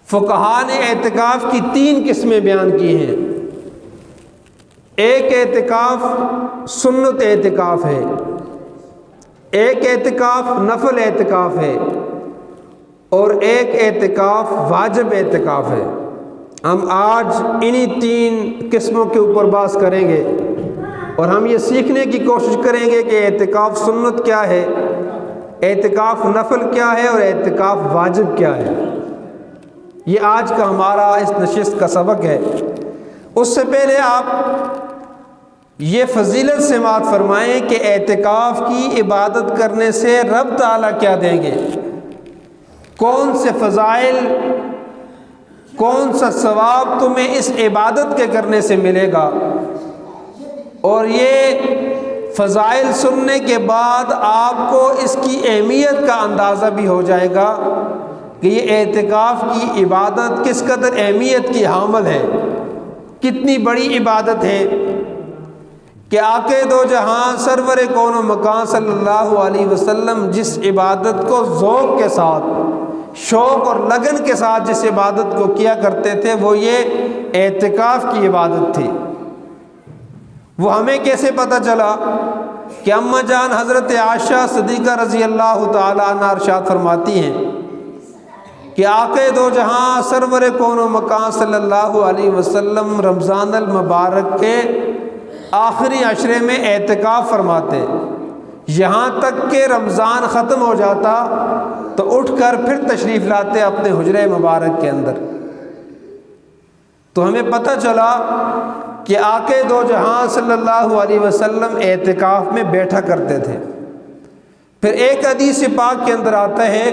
فقہا نے اعتکاف کی 3 قسمیں بیان کی ہیں۔ ایک اعتکاف سنت اعتکاف ہے، ایک اعتکاف نفل اعتکاف ہے، اور ایک اعتکاف واجب اعتکاف ہے۔ ہم آج انہی 3 قسموں کے اوپر بحث کریں گے، اور ہم یہ سیکھنے کی کوشش کریں گے کہ اعتکاف سنت کیا ہے، اعتکاف نفل کیا ہے، اور اعتکاف واجب کیا ہے۔ یہ آج کا ہمارا اس نشست کا سبق ہے۔ اس سے پہلے آپ یہ فضیلت سماعت فرمائیں کہ اعتکاف کی عبادت کرنے سے رب تعالیٰ کیا دیں گے، کون سے فضائل، کون سا ثواب تمہیں اس عبادت کے کرنے سے ملے گا۔ اور یہ فضائل سننے کے بعد آپ کو اس کی اہمیت کا اندازہ بھی ہو جائے گا کہ یہ اعتکاف کی عبادت کس قدر اہمیت کی حامل ہے، کتنی بڑی عبادت ہے کہ آقا دو جہاں سرور کون و مکان صلی اللہ علیہ وسلم جس عبادت کو ذوق کے ساتھ، شوق اور لگن کے ساتھ جس عبادت کو کیا کرتے تھے وہ یہ اعتکاف کی عبادت تھی۔ وہ ہمیں کیسے پتہ چلا کہ اماں جان حضرت عائشہ صدیقہ رضی اللہ تعالیٰ عنہ ارشاد فرماتی ہیں کہ آقا دو جہاں سرور کون و مکان صلی اللہ علیہ وسلم رمضان المبارک کے آخری عشرے میں اعتکاف فرماتے، یہاں تک کہ رمضان ختم ہو جاتا تو اٹھ کر پھر تشریف لاتے اپنے حجرہ مبارک کے اندر۔ تو ہمیں پتہ چلا کہ آقا دو جہاں صلی اللہ علیہ وسلم اعتکاف میں بیٹھا کرتے تھے۔ پھر ایک حدیث پاک کے اندر آتا ہے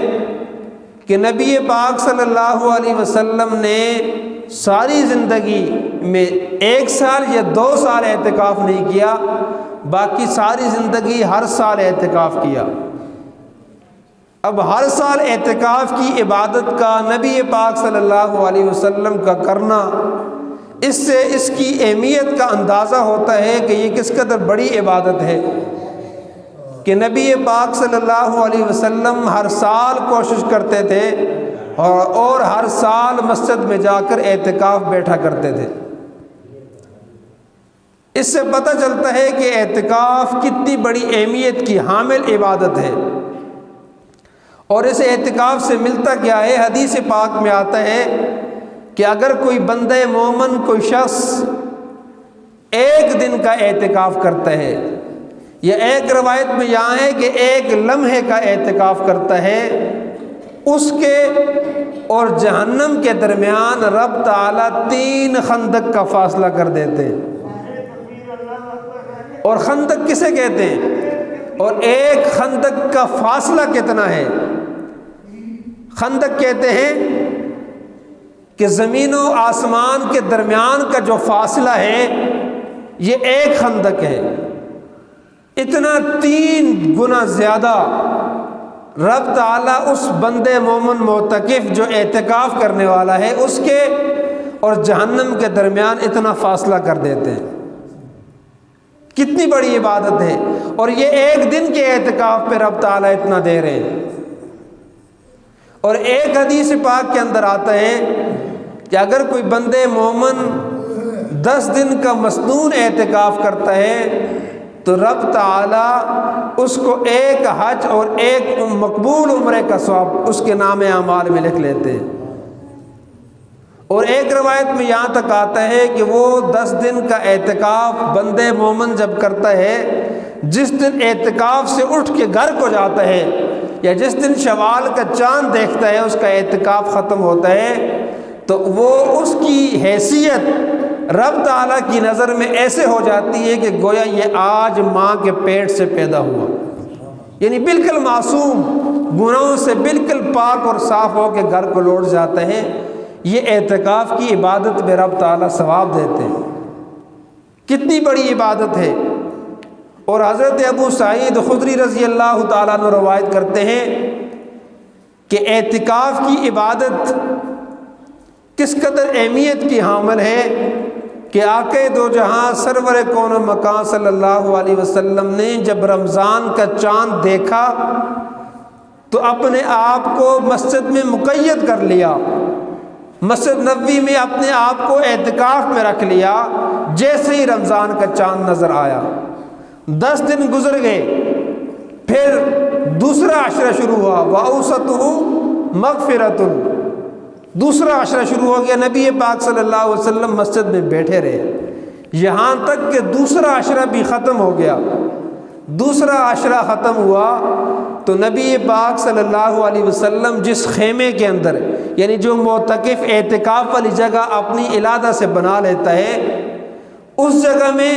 کہ نبی پاک صلی اللہ علیہ وسلم نے ساری زندگی میں 1 سال یا 2 سال اعتکاف نہیں کیا، باقی ساری زندگی ہر سال اعتکاف کیا۔ اب ہر سال اعتکاف کی عبادت کا نبی پاک صلی اللہ علیہ وسلم کا کرنا، اس سے اس کی اہمیت کا اندازہ ہوتا ہے کہ یہ کس قدر بڑی عبادت ہے کہ نبی پاک صلی اللہ علیہ وسلم ہر سال کوشش کرتے تھے اور ہر سال مسجد میں جا کر اعتکاف بیٹھا کرتے تھے۔ اس سے پتہ چلتا ہے کہ اعتکاف کتنی بڑی اہمیت کی حامل عبادت ہے۔ اور اس اعتکاف سے ملتا کیا ہے؟ حدیث پاک میں آتا ہے کہ اگر کوئی بندہ مومن، کوئی شخص 1 دن کا اعتکاف کرتا ہے، یا ایک روایت میں یہاں ہے کہ 1 لمحے کا اعتکاف کرتا ہے، اس کے اور جہنم کے درمیان رب تعالیٰ 3 خندق کا فاصلہ کر دیتے ہیں۔ اور خندق کسے کہتے ہیں؟ اور ایک خندق کا فاصلہ کتنا ہے؟ خندق کہتے ہیں کہ زمین و آسمان کے درمیان کا جو فاصلہ ہے یہ 1 خندق ہے۔ اتنا 3 گنا زیادہ رب تعالیٰ اس بندے مومن معتکف جو اعتکاف کرنے والا ہے اس کے اور جہنم کے درمیان اتنا فاصلہ کر دیتے ہیں۔ کتنی بڑی عبادت ہے، اور یہ 1 دن کے اعتکاف پہ رب تعالیٰ اتنا دے رہے ہیں۔ اور ایک حدیث پاک کے اندر آتا ہے کہ اگر کوئی بندے مومن 10 دن کا مسنون اعتکاف کرتا ہے تو رب تعالیٰ اس کو 1 حج اور 1 مقبول عمرے کا ثواب اس کے نام اعمال میں لکھ لیتے ہیں۔ اور ایک روایت میں یہاں تک آتا ہے کہ وہ 10 دن کا اعتکاف بندے مومن جب کرتا ہے، جس دن اعتکاف سے اٹھ کے گھر کو جاتا ہے یا جس دن شوال کا چاند دیکھتا ہے اس کا اعتکاف ختم ہوتا ہے، تو وہ اس کی حیثیت رب تعالیٰ کی نظر میں ایسے ہو جاتی ہے کہ گویا یہ آج ماں کے پیٹ سے پیدا ہوا، یعنی بالکل معصوم، گناہوں سے بالکل پاک اور صاف ہو کے گھر کو لوٹ جاتا ہے۔ یہ اعتکاف کی عبادت میں رب تعالیٰ ثواب دیتے ہیں۔ کتنی بڑی عبادت ہے۔ اور حضرت ابو سعید خدری رضی اللہ تعالیٰ عنہ روایت کرتے ہیں کہ اعتکاف کی عبادت کس قدر اہمیت کی حامل ہے کہ آقا دو جہاں سرور کون و مکان صلی اللہ علیہ وسلم نے جب رمضان کا چاند دیکھا تو اپنے آپ کو مسجد میں مقید کر لیا مسجد نبوی میں اپنے آپ کو اعتکاف میں رکھ لیا جیسے ہی رمضان کا چاند نظر آیا۔ 10 دن گزر گئے، پھر دوسرا عشرہ شروع ہوا، وَأَوْسَطُهُ مَغْفِرَةٌ، دوسرا عشرہ شروع ہو گیا، نبی پاک صلی اللہ علیہ وسلم مسجد میں بیٹھے رہے یہاں تک کہ دوسرا عشرہ بھی ختم ہو گیا۔ دوسرا عشرہ ختم ہوا تو نبی پاک صلی اللہ علیہ وسلم جس خیمے کے اندر، یعنی جو معتکف اعتکاف والی جگہ اپنی علادہ سے بنا لیتا ہے، اس جگہ میں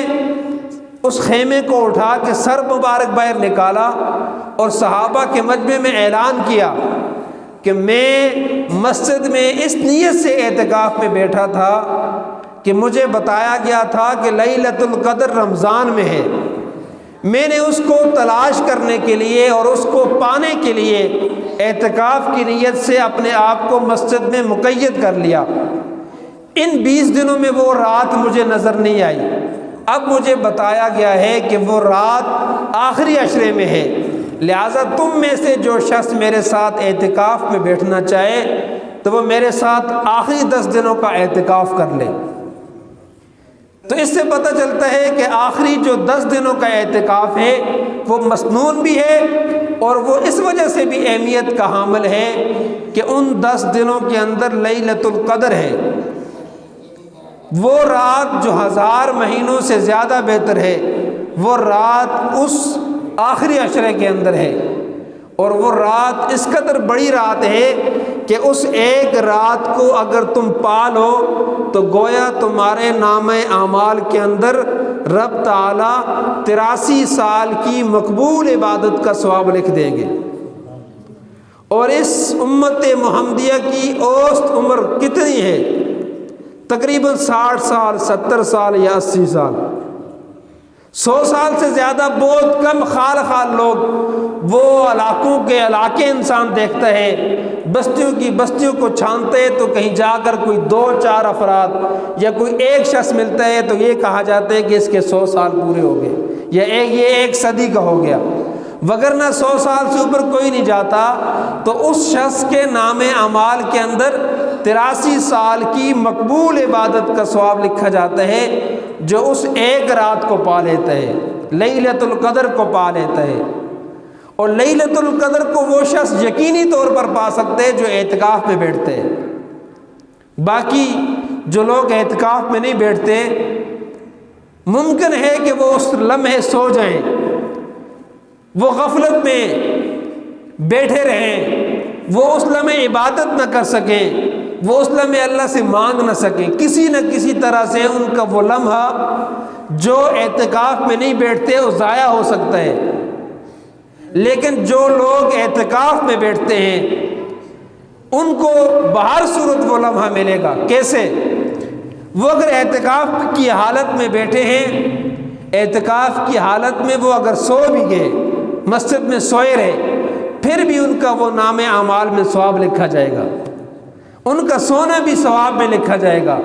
اس خیمے کو اٹھا کے سر مبارک باہر نکالا اور صحابہ کے مجمع میں اعلان کیا کہ میں مسجد میں اس نیت سے اعتکاف میں بیٹھا تھا کہ مجھے بتایا گیا تھا کہ لیلۃ القدر رمضان میں ہے، میں نے اس کو تلاش کرنے کے لیے اور اس کو پانے کے لیے اعتکاف کی نیت سے اپنے آپ کو مسجد میں مقید کر لیا۔ ان 20 دنوں میں وہ رات مجھے نظر نہیں آئی، اب مجھے بتایا گیا ہے کہ وہ رات آخری عشرے میں ہے، لہٰذا تم میں سے جو شخص میرے ساتھ اعتکاف میں بیٹھنا چاہے تو وہ میرے ساتھ آخری 10 دنوں کا اعتکاف کر لے۔ تو اس سے پتہ چلتا ہے کہ آخری جو 10 دنوں کا اعتکاف ہے وہ مسنون بھی ہے، اور وہ اس وجہ سے بھی اہمیت کا حامل ہے کہ ان 10 دنوں کے اندر لیلۃ القدر ہے، وہ رات جو 1000 مہینوں سے زیادہ بہتر ہے، وہ رات اس آخری عشرے کے اندر ہے، اور وہ رات اس قدر بڑی رات ہے کہ اس ایک رات کو اگر تم پا لو تو گویا تمہارے نامہ اعمال کے اندر رب تعالیٰ 83 سال کی مقبول عبادت کا ثواب لکھ دیں گے۔ اور اس امت محمدیہ کی اوسط عمر کتنی ہے؟ تقریباً 60 سال، 70 سال یا 80 سال، 100 سال سے زیادہ بہت کم خال لوگ، وہ علاقوں کے علاقے انسان دیکھتا ہے، بستیوں کی بستیوں کو چھانتے تو کہیں جا کر کوئی 2-4 افراد یا کوئی ایک شخص ملتا ہے تو یہ کہا جاتا ہے کہ اس کے 100 سال پورے ہو گئے یا یہ ایک صدی کا ہو گیا، وگرنہ 100 سال سے اوپر کوئی نہیں جاتا۔ تو اس شخص کے نام اعمال کے اندر 83 سال کی مقبول عبادت کا ثواب لکھا جاتا ہے، جو اس ایک رات کو پا لیتا ہے، لیلۃ القدر کو پا لیتا ہے۔ اور لیلۃ القدر کو وہ شخص یقینی طور پر پا سکتے ہیں جو اعتکاف میں بیٹھتے ہیں، باقی جو لوگ اعتکاف میں نہیں بیٹھتے ممکن ہے کہ وہ اس لمحے سو جائیں، وہ غفلت میں بیٹھے رہیں، وہ اس لمحے عبادت نہ کر سکیں، وہ اس لمحے اللہ سے مانگ نہ سکیں، کسی نہ کسی طرح سے ان کا وہ لمحہ جو اعتکاف میں نہیں بیٹھتے وہ ضائع ہو سکتا ہے۔ لیکن جو لوگ اعتکاف میں بیٹھتے ہیں ان کو بہر صورت وہ لمحہ ملے گا۔ کیسے؟ وہ اگر اعتکاف کی حالت میں بیٹھے ہیں، اعتکاف کی حالت میں وہ اگر سو بھی گئے، مسجد میں سوئے رہے، پھر بھی ان کا وہ نام اعمال میں ثواب لکھا جائے گا، ان کا سونا بھی ثواب میں لکھا جائے گا،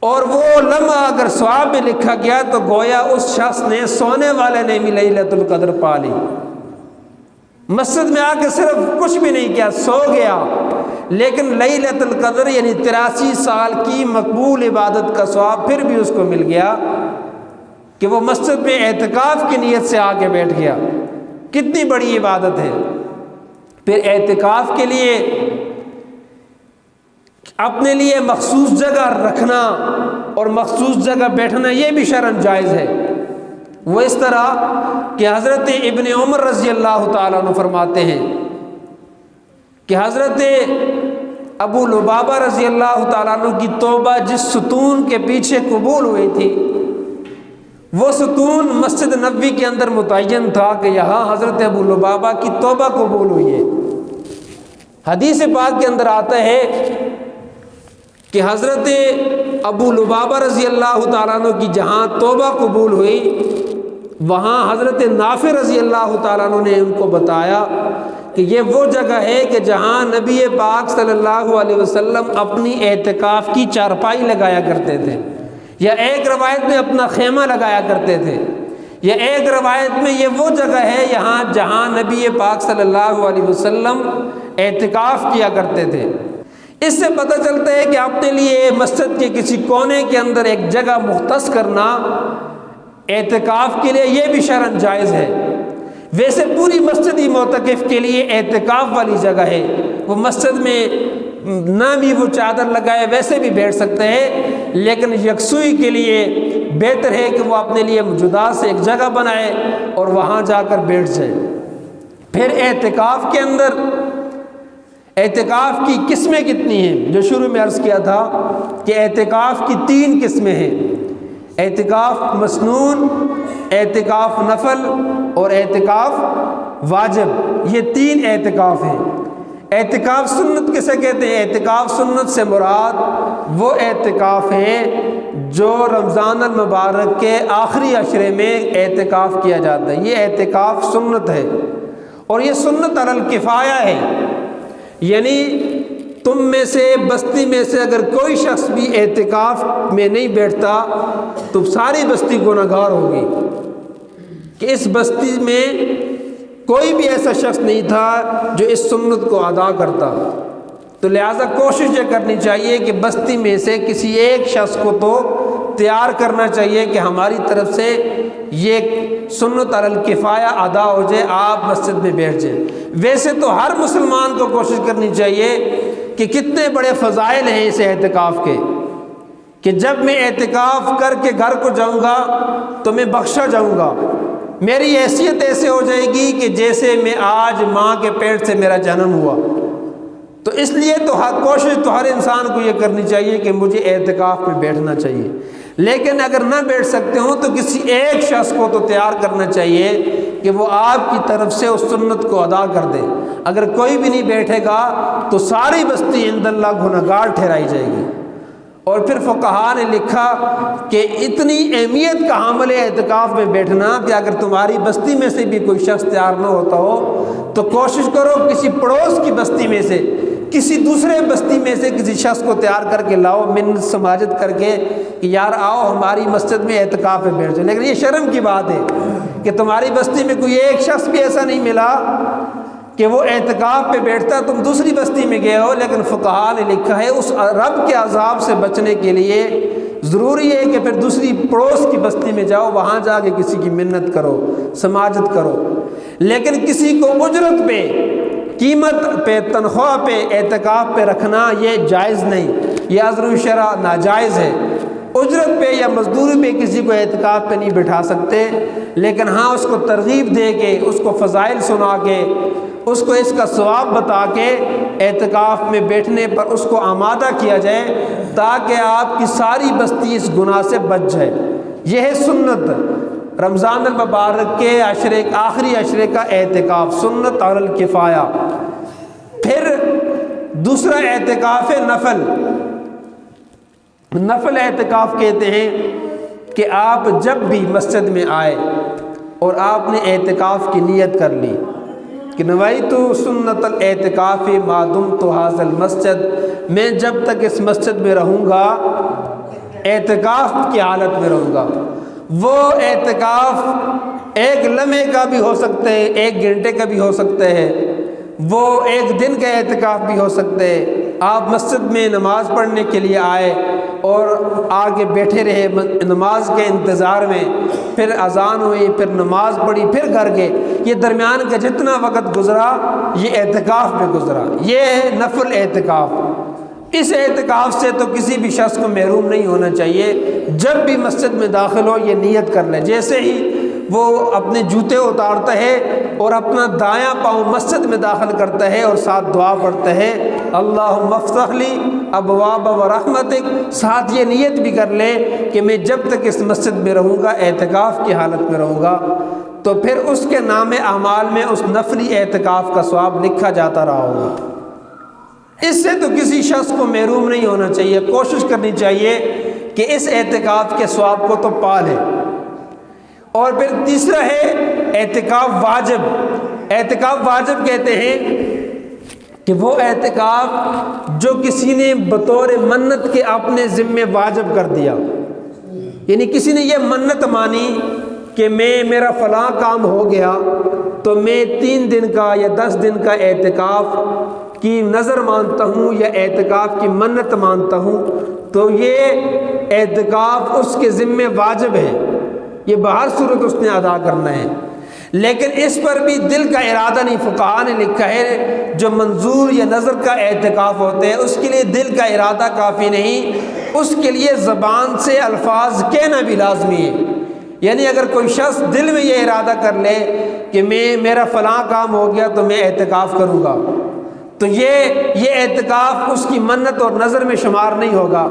اور وہ لمحہ اگر ثواب میں لکھا گیا تو گویا اس شخص نے، سونے والے نے بھی لیلۃ القدر پا لی۔ مسجد میں آ کے صرف کچھ بھی نہیں کیا، سو گیا، لیکن لیلۃ القدر یعنی 83 سال کی مقبول عبادت کا ثواب پھر بھی اس کو مل گیا کہ وہ مسجد میں اعتکاف کی نیت سے آ کے بیٹھ گیا۔ کتنی بڑی عبادت ہے۔ پھر اعتکاف کے لیے اپنے لیے مخصوص جگہ رکھنا اور مخصوص جگہ بیٹھنا یہ بھی شرعاً جائز ہے۔ وہ اس طرح کہ حضرت ابن عمر رضی اللہ تعالیٰ عنہ فرماتے ہیں کہ حضرت ابو لبابہ رضی اللہ تعالیٰ عنہ کی توبہ جس ستون کے پیچھے قبول ہوئی تھی، وہ ستون مسجد نبوی کے اندر متعین تھا کہ یہاں حضرت ابو لبابہ کی توبہ قبول ہوئی ہے۔ حدیث پاک کے اندر آتا ہے کہ حضرت ابو لبابہ رضی اللہ تعالیٰ عنہ کی جہاں توبہ قبول ہوئی، وہاں حضرت نافع رضی اللہ تعالیٰ عنہ نے ان کو بتایا کہ یہ وہ جگہ ہے کہ جہاں نبی پاک صلی اللہ علیہ وسلم اپنی اعتکاف کی چارپائی لگایا کرتے تھے، یا ایک روایت میں اپنا خیمہ لگایا کرتے تھے، یا ایک روایت میں یہ وہ جگہ ہے یہاں جہاں نبی پاک صلی اللہ علیہ وسلم اعتکاف کیا کرتے تھے۔ اس سے پتہ چلتا ہے کہ اپنے لیے مسجد کے کسی کونے کے اندر ایک جگہ مختص کرنا اعتکاف کے لیے یہ بھی شرعاً جائز ہے۔ ویسے پوری مسجد ہی معتکف کے لیے اعتکاف والی جگہ ہے، وہ مسجد میں نہ بھی وہ چادر لگائے ویسے بھی بیٹھ سکتے ہیں، لیکن یکسوئی کے لیے بہتر ہے کہ وہ اپنے لیے جدا سے ایک جگہ بنائے اور وہاں جا کر بیٹھ جائے۔ پھر اعتکاف کے اندر اعتکاف کی قسمیں کتنی ہیں؟ جو شروع میں عرض کیا تھا کہ اعتکاف کی 3 قسمیں ہیں، اعتکاف مسنون، اعتکاف نفل اور اعتکاف واجب، یہ 3 اعتکاف ہیں۔ اعتکاف سنت کسے کہتے ہیں؟ اعتکاف سنت سے مراد وہ اعتکاف ہے جو رمضان المبارک کے آخری عشرے میں اعتکاف کیا جاتا ہے، یہ اعتکاف سنت ہے، اور یہ سنت علی الکفایہ ہے، یعنی تم میں سے بستی میں سے اگر کوئی شخص بھی اعتکاف میں نہیں بیٹھتا تو ساری بستی گنہگار ہوگی، کہ اس بستی میں کوئی بھی ایسا شخص نہیں تھا جو اس سنت کو ادا کرتا۔ تو لہٰذا کوشش یہ کرنی چاہیے کہ بستی میں سے کسی ایک شخص کو تو تیار کرنا چاہیے کہ ہماری طرف سے یہ سنت علی الکفایہ ادا ہو جائے، آپ مسجد میں بیٹھ جائیں۔ ویسے تو ہر مسلمان کو کوشش کرنی چاہیے کہ کتنے بڑے فضائل ہیں اس اعتکاف کے، کہ جب میں اعتکاف کر کے گھر کو جاؤں گا تو میں بخشا جاؤں گا، میری حیثیت ایسے ہو جائے گی کہ جیسے میں آج ماں کے پیٹ سے میرا جنم ہوا۔ تو اس لیے تو کوشش تو ہر انسان کو یہ کرنی چاہیے کہ مجھے اعتکاف میں بیٹھنا چاہیے، لیکن اگر نہ بیٹھ سکتے ہوں تو کسی ایک شخص کو تو تیار کرنا چاہیے کہ وہ آپ کی طرف سے اس سنت کو ادا کر دے۔ اگر کوئی بھی نہیں بیٹھے گا تو ساری بستی عند اللہ گنہگار ٹھہرائی جائے گی۔ اور پھر فقہا نے لکھا کہ اتنی اہمیت کا حامل ہے اعتکاف میں بیٹھنا کہ اگر تمہاری بستی میں سے بھی کوئی شخص تیار نہ ہوتا ہو تو کوشش کرو کسی پڑوس کی بستی میں سے، کسی دوسرے بستی میں سے کسی شخص کو تیار کر کے لاؤ، منت سماجت کر کے کہ یار آؤ ہماری مسجد میں اعتکاف میں بیٹھ جاؤ۔ لیکن یہ شرم کی بات ہے کہ تمہاری بستی میں کوئی ایک شخص بھی ایسا نہیں ملا کہ وہ اعتکاف پہ بیٹھتا، تم دوسری بستی میں گئے ہو۔ لیکن فقہا نے لکھا ہے اس رب کے عذاب سے بچنے کے لیے ضروری ہے کہ پھر دوسری پڑوس کی بستی میں جاؤ، وہاں جا کے کسی کی منت کرو، سماجت کرو، لیکن کسی کو اجرت پہ، قیمت پہ، تنخواہ پہ اعتکاف پہ رکھنا یہ جائز نہیں، یہ عذر شرع ناجائز ہے۔ اجرت پہ یا مزدوری پہ کسی کو اعتکاف پہ نہیں بٹھا سکتے، لیکن ہاں اس کو ترغیب دے کے، اس کو فضائل سنا کے، اس کو اس کا ثواب بتا کے اعتکاف میں بیٹھنے پر اس کو آمادہ کیا جائے تاکہ آپ کی ساری بستی اس گناہ سے بچ جائے۔ یہ ہے سنت رمضان المبارک کے آخری عشرے کا اعتکاف، سنت علی الکفایہ۔ پھر دوسرا اعتکاف ہے نفل۔ نفل اعتکاف کہتے ہیں کہ آپ جب بھی مسجد میں آئے اور آپ نے اعتکاف کی نیت کر لی کہ نویت سنت الاعتکاف ما دمت ھذا المسجد، میں جب تک اس مسجد میں رہوں گا اعتکاف کی حالت میں رہوں گا۔ وہ اعتکاف ایک لمحے کا بھی ہو سکتا ہے، 1 گھنٹے کا بھی ہو سکتا ہے، وہ 1 دن کا اعتکاف بھی ہو سکتا ہے۔ آپ مسجد میں نماز پڑھنے کے لیے آئے اور آگے بیٹھے رہے نماز کے انتظار میں، پھر اذان ہوئی، پھر نماز پڑھی، پھر گھر گئے، یہ درمیان کا جتنا وقت گزرا یہ اعتکاف میں گزرا، یہ ہے نفل اعتکاف۔ اس اعتکاف سے تو کسی بھی شخص کو محروم نہیں ہونا چاہیے، جب بھی مسجد میں داخل ہو یہ نیت کر لے۔ جیسے ہی وہ اپنے جوتے اتارتا ہے اور اپنا دایاں پاؤں مسجد میں داخل کرتا ہے اور ساتھ دعا پڑھتا ہے اللہم افتح لی ابواب رحمتک، ساتھ یہ نیت بھی کر لے کہ میں جب تک اس مسجد میں رہوں گا اعتکاف کی حالت میں رہوں گا، تو پھر اس کے نام اعمال میں اس نفلی اعتکاف کا ثواب لکھا جاتا رہا ہوگا۔ اس سے تو کسی شخص کو محروم نہیں ہونا چاہیے، کوشش کرنی چاہیے کہ اس اعتکاف کے ثواب کو تو پا لے۔ اور پھر تیسرا ہے اعتکاف واجب۔ اعتکاف واجب کہتے ہیں کہ وہ اعتکاف جو کسی نے بطور منت کے اپنے ذمے واجب کر دیا، یعنی کسی نے یہ منت مانی کہ میرا فلاں کام ہو گیا تو میں 3 دن کا یا 10 دن کا اعتکاف کی نظر مانتا ہوں یا اعتکاف کی منت مانتا ہوں تو یہ اعتکاف اس کے ذمے واجب ہے، یہ بہر صورت اس نے ادا کرنا ہے۔ لیکن اس پر بھی دل کا ارادہ نہیں، فقہاء نے لکھا ہے جو منظور یا نظر کا اعتکاف ہوتے ہیں اس کے لیے دل کا ارادہ کافی نہیں، اس کے لیے زبان سے الفاظ کہنا بھی لازمی ہے۔ یعنی اگر کوئی شخص دل میں یہ ارادہ کر لے کہ میرا فلاں کام ہو گیا تو میں اعتکاف کروں گا، تو یہ اعتکاف اس کی منت اور نظر میں شمار نہیں ہوگا،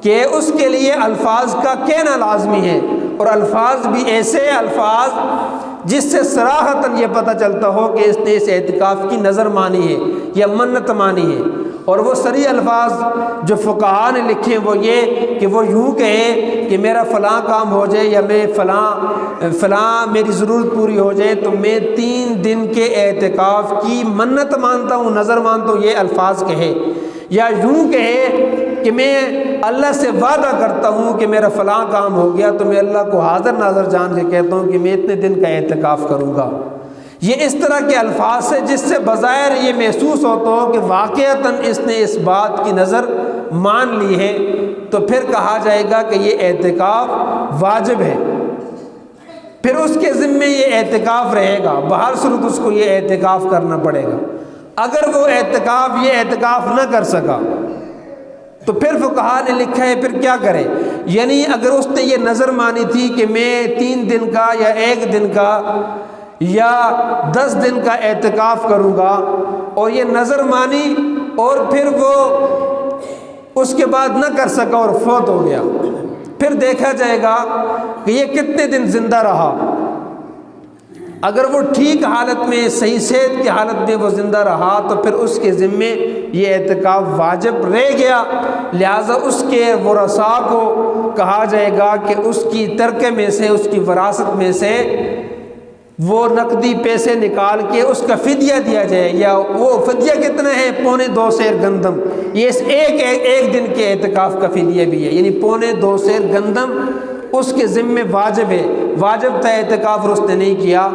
کہ اس کے لیے الفاظ کا کہنا لازمی ہے، اور الفاظ بھی ایسے الفاظ جس سے صراحتاً یہ پتہ چلتا ہو کہ اس نے اس اعتکاف کی نظر مانی ہے یا منت مانی ہے۔ اور وہ صریح الفاظ جو فقہاء نے لکھے وہ یہ کہ وہ یوں کہے کہ میرا فلاں کام ہو جائے یا میں فلاں میری ضرورت پوری ہو جائے تو میں 3 دن کے اعتکاف کی منت مانتا ہوں، نظر مانتا ہوں، یہ الفاظ کہے، یا یوں کہے کہ میں اللہ سے وعدہ کرتا ہوں کہ میرا فلاں کام ہو گیا تو میں اللہ کو حاضر ناظر جان کے کہتا ہوں کہ میں اتنے دن کا اعتکاف کروں گا۔ یہ اس طرح کے الفاظ سے جس سے بظاہر یہ محسوس ہوتا ہو کہ واقعتاً اس نے اس بات کی نظر مان لی ہے، تو پھر کہا جائے گا کہ یہ اعتکاف واجب ہے، پھر اس کے ذمے یہ اعتکاف رہے گا، بہر صورت اس کو یہ اعتکاف کرنا پڑے گا۔ اگر وہ یہ اعتکاف نہ کر سکا تو پھر فقہاء نے لکھا ہے پھر کیا کرے، یعنی اگر اس نے یہ نظر مانی تھی کہ میں 3 دن کا یا 1 دن کا یا 10 دن کا اعتکاف کروں گا، اور یہ نظر مانی اور پھر وہ اس کے بعد نہ کر سکا اور فوت ہو گیا، پھر دیکھا جائے گا کہ یہ کتنے دن زندہ رہا۔ اگر وہ ٹھیک حالت میں، صحیح صحت کی حالت میں وہ زندہ رہا تو پھر اس کے ذمے یہ اعتکاف واجب رہ گیا، لہٰذا اس کے ورثاء کو کہا جائے گا کہ اس کی ترکے میں سے، اس کی وراثت میں سے وہ نقدی پیسے نکال کے اس کا فدیہ دیا جائے، یا وہ فدیہ کتنا ہے؟ 2.25 سیر گندم، یہ اس ایک دن کے اعتکاف کا فدیہ بھی ہے، یعنی 2.25 سیر گندم اس کے ذمے واجب ہے، واجب تھا اعتکاف اور اس نے نہیں کیا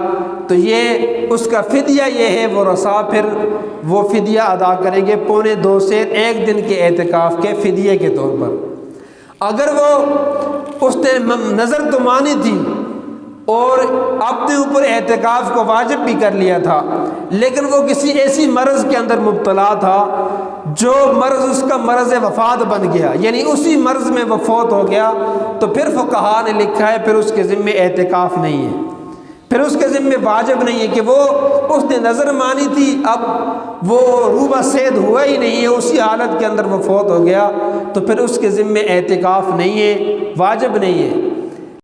تو یہ اس کا فدیہ یہ ہے، وہ رسا پھر وہ فدیہ ادا کریں گے 2.25 سیر 1 دن کے اعتکاف کے فدیے کے طور پر۔ اگر اس نے نظر تو مانی تھی اور اپنے اوپر اعتکاف کو واجب بھی کر لیا تھا، لیکن وہ کسی ایسی مرض کے اندر مبتلا تھا جو مرض اس کا مرض وفات بن گیا، یعنی اسی مرض میں وہ فوت ہو گیا، تو پھر فقہاء نے لکھا ہے پھر اس کے ذمے اعتکاف نہیں ہے، پھر اس کے ذمے واجب نہیں ہے کہ اس نے نظر مانی تھی، اب وہ روبہ صید ہوا ہی نہیں ہے، اسی حالت کے اندر وہ فوت ہو گیا، تو پھر اس کے ذمے اعتکاف نہیں ہے، واجب نہیں ہے۔